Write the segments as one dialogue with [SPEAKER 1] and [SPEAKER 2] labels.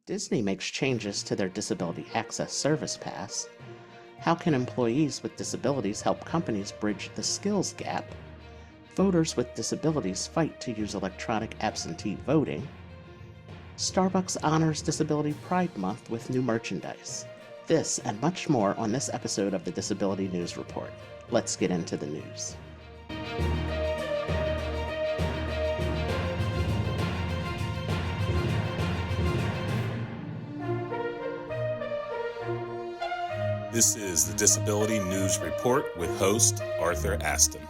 [SPEAKER 1] Disney makes changes to their Disability Access Service Pass. How can employees with disabilities help companies bridge the skills gap? Voters with disabilities fight to use electronic absentee voting. Starbucks honors Disability Pride Month with new merchandise. This and much more on this episode of the Disability News Report. Let's get into the news.
[SPEAKER 2] This is the Disability News Report with host Arthur Aston.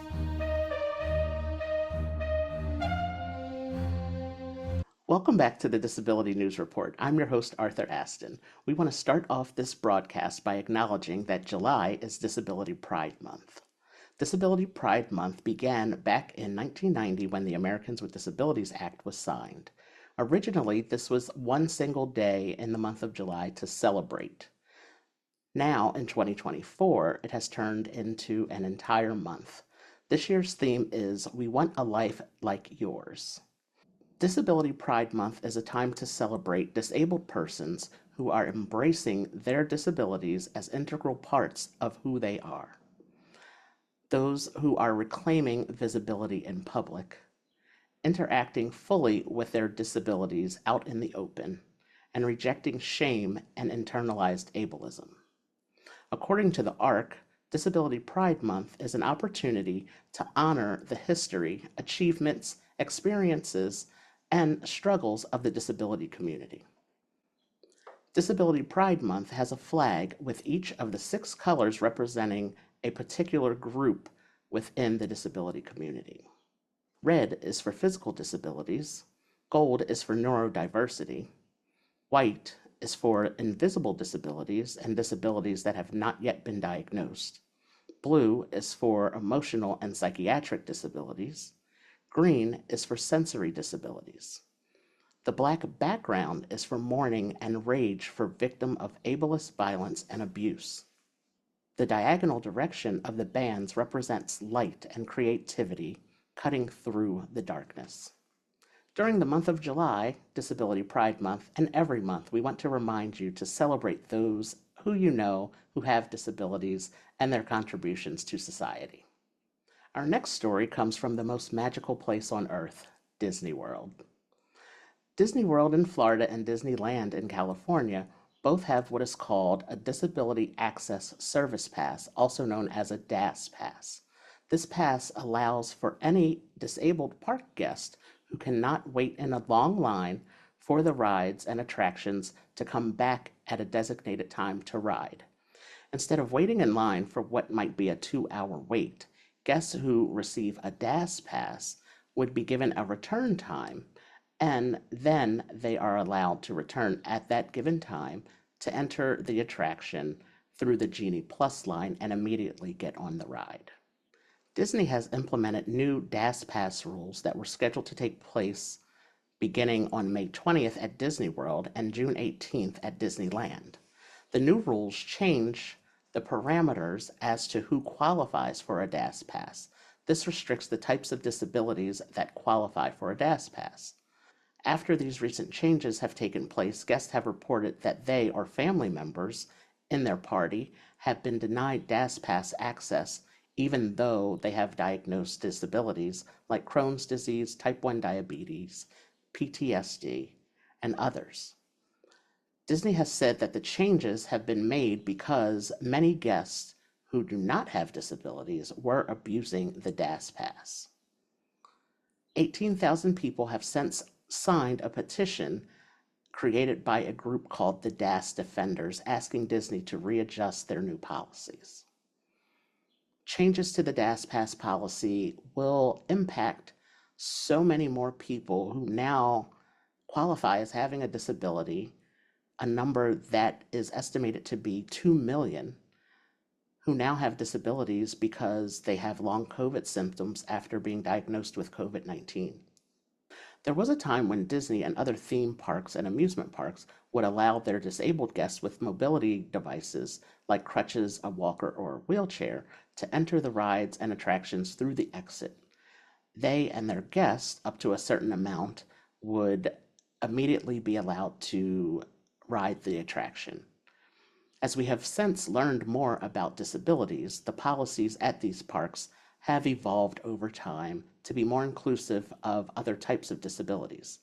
[SPEAKER 1] Welcome back to the Disability News Report. I'm your host, Arthur Aston. We want to start off this broadcast by acknowledging that July is Disability Pride Month. Disability Pride Month began back in 1990 when the Americans with Disabilities Act was signed. Originally, this was one single day in the month of July to celebrate. Now, in 2024, it has turned into an entire month. This year's theme is We Want a Life Like Yours. Disability Pride Month is a time to celebrate disabled persons who are embracing their disabilities as integral parts of who they are. Those who are reclaiming visibility in public, interacting fully with their disabilities out in the open, and rejecting shame and internalized ableism. According to the ARC, Disability Pride Month is an opportunity to honor the history, achievements, experiences, and struggles of the disability community. Disability Pride Month has a flag with each of the 6 colors representing a particular group within the disability community. Red is for physical disabilities, gold is for neurodiversity, white is for invisible disabilities and disabilities that have not yet been diagnosed. Blue is for emotional and psychiatric disabilities. Green is for sensory disabilities. The black background is for mourning and rage for victim of ableist violence and abuse. The diagonal direction of the bands represents light and creativity cutting through the darkness. During the month of July, Disability Pride Month, and every month, we want to remind you to celebrate those who you know who have disabilities and their contributions to society. Our next story comes from the most magical place on earth, Disney World. Disney World in Florida and Disneyland in California both have what is called a Disability Access Service Pass, also known as a DAS Pass. This pass allows for any disabled park guest who cannot wait in a long line for the rides and attractions to come back at a designated time to ride. Instead of waiting in line for what might be a 2-hour wait, guests who receive a DAS pass would be given a return time, and then they are allowed to return at that given time to enter the attraction through the Genie Plus line and immediately get on the ride. Disney has implemented new DAS Pass rules that were scheduled to take place beginning on May 20th at Disney World and June 18th at Disneyland. The new rules change the parameters as to who qualifies for a DAS Pass. This restricts the types of disabilities that qualify for a DAS Pass. After these recent changes have taken place, guests have reported that they or family members in their party have been denied DAS Pass access even though they have diagnosed disabilities like Crohn's disease, type 1 diabetes, PTSD, and others. Disney has said that the changes have been made because many guests who do not have disabilities were abusing the DAS Pass. 18,000 people have since signed a petition created by a group called the DAS Defenders asking Disney to readjust their new policies. Changes to the DAS Pass policy will impact so many more people who now qualify as having a disability, a number that is estimated to be 2 million, who now have disabilities because they have long COVID symptoms after being diagnosed with COVID-19. There was a time when Disney and other theme parks and amusement parks would allow their disabled guests with mobility devices like crutches, a walker, or a wheelchair to enter the rides and attractions through the exit. They and their guests, up to a certain amount, would immediately be allowed to ride the attraction. As we have since learned more about disabilities, the policies at these parks have evolved over time to be more inclusive of other types of disabilities.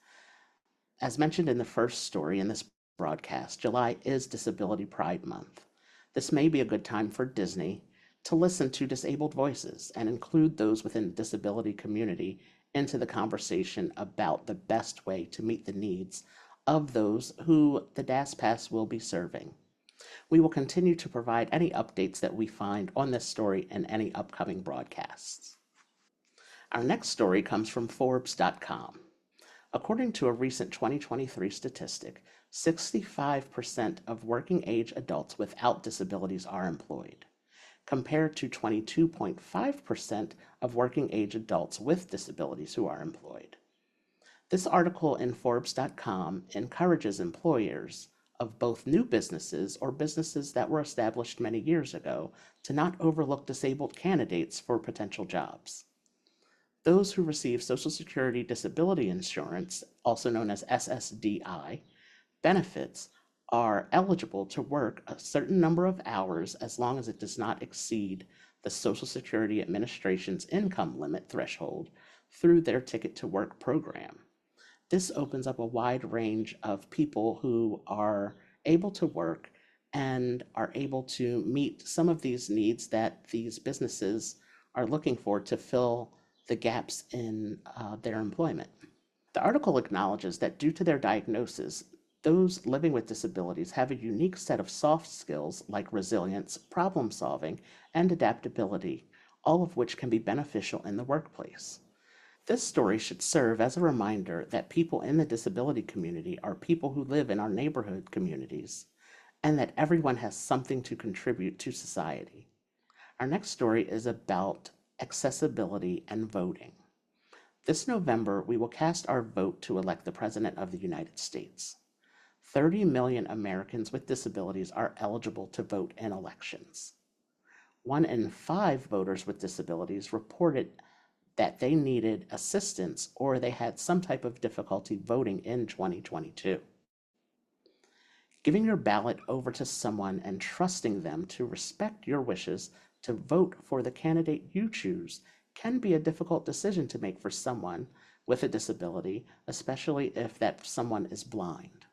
[SPEAKER 1] As mentioned in the first story in this broadcast, July is Disability Pride Month. This may be a good time for Disney to listen to disabled voices and include those within the disability community into the conversation about the best way to meet the needs of those who the DAS Pass will be serving. We will continue to provide any updates that we find on this story in any upcoming broadcasts. Our next story comes from Forbes.com. According to a recent 2023 statistic, 65% of working age adults without disabilities are employed, compared to 22.5% of working age adults with disabilities who are employed. This article in Forbes.com encourages employers of both new businesses or businesses that were established many years ago to not overlook disabled candidates for potential jobs. Those who receive Social Security Disability Insurance, also known as SSDI, benefits are eligible to work a certain number of hours as long as it does not exceed the Social Security Administration's income limit threshold through their Ticket to Work program. This opens up a wide range of people who are able to work and are able to meet some of these needs that these businesses are looking for to fill the gaps in their employment. The article acknowledges that due to their diagnosis, those living with disabilities have a unique set of soft skills like resilience, problem solving, and adaptability, all of which can be beneficial in the workplace. This story should serve as a reminder that people in the disability community are people who live in our neighborhood communities and that everyone has something to contribute to society. Our next story is about accessibility and voting. This November, we will cast our vote to elect the President of the United States. 30 million Americans with disabilities are eligible to vote in elections. 1 in 5 voters with disabilities reported that they needed assistance or they had some type of difficulty voting in 2022. Giving your ballot over to someone and trusting them to respect your wishes to vote for the candidate you choose can be a difficult decision to make for someone with a disability, especially if that someone is blind.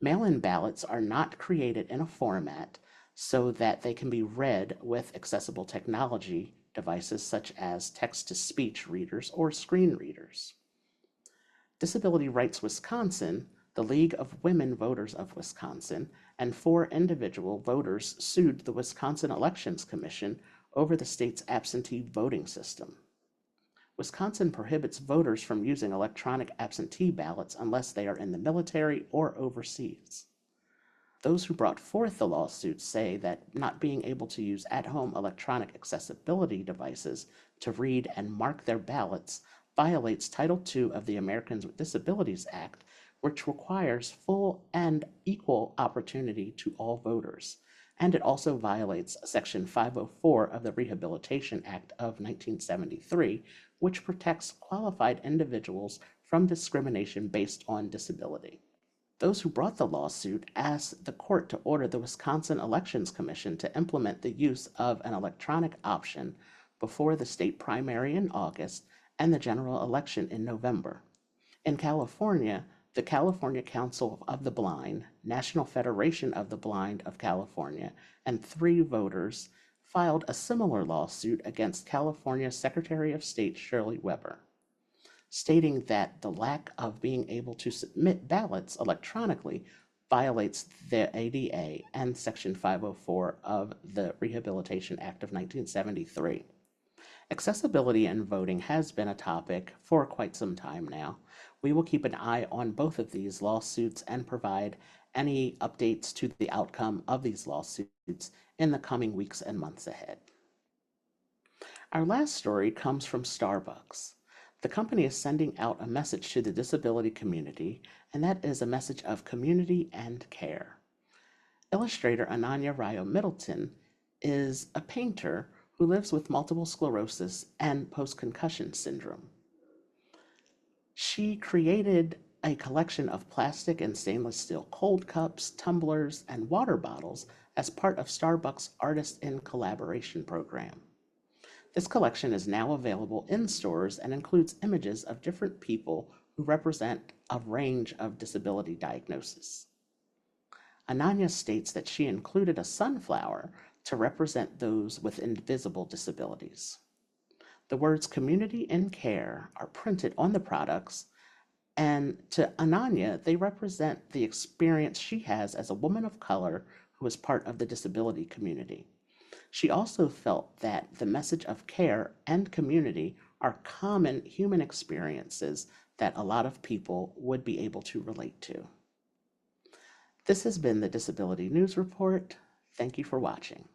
[SPEAKER 1] Mail-in ballots are not created in a format so that they can be read with accessible technology devices such as text-to-speech readers or screen readers. Disability Rights Wisconsin, the League of Women Voters of Wisconsin, and 4 individual voters sued the Wisconsin Elections Commission over the state's absentee voting system. Wisconsin prohibits voters from using electronic absentee ballots unless they are in the military or overseas. Those who brought forth the lawsuit say that not being able to use at-home electronic accessibility devices to read and mark their ballots violates Title II of the Americans with Disabilities Act, which requires full and equal opportunity to all voters. And it also violates Section 504 of the Rehabilitation Act of 1973, which protects qualified individuals from discrimination based on disability. Those who brought the lawsuit asked the court to order the Wisconsin Elections Commission to implement the use of an electronic option before the state primary in August and the general election in November. In California, the California Council of the Blind, National Federation of the Blind of California, and 3 voters filed a similar lawsuit against California Secretary of State Shirley Weber, stating that the lack of being able to submit ballots electronically violates the ADA and Section 504 of the Rehabilitation Act of 1973. Accessibility and voting has been a topic for quite some time now. We will keep an eye on both of these lawsuits and provide any updates to the outcome of these lawsuits in the coming weeks and months ahead. Our last story comes from Starbucks. The company is sending out a message to the disability community, and that is a message of community and care. Illustrator Ananya Ryo Middleton is a painter who lives with multiple sclerosis and post-concussion syndrome. She created a collection of plastic and stainless steel cold cups, tumblers, and water bottles as part of Starbucks' Artist in Collaboration program. This collection is now available in stores and includes images of different people who represent a range of disability diagnosis. Ananya states that she included a sunflower to represent those with invisible disabilities. The words community and care are printed on the products, and to Ananya, they represent the experience she has as a woman of color who is part of the disability community. She also felt that the message of care and community are common human experiences that a lot of people would be able to relate to. This has been the Disability News Report. Thank you for watching.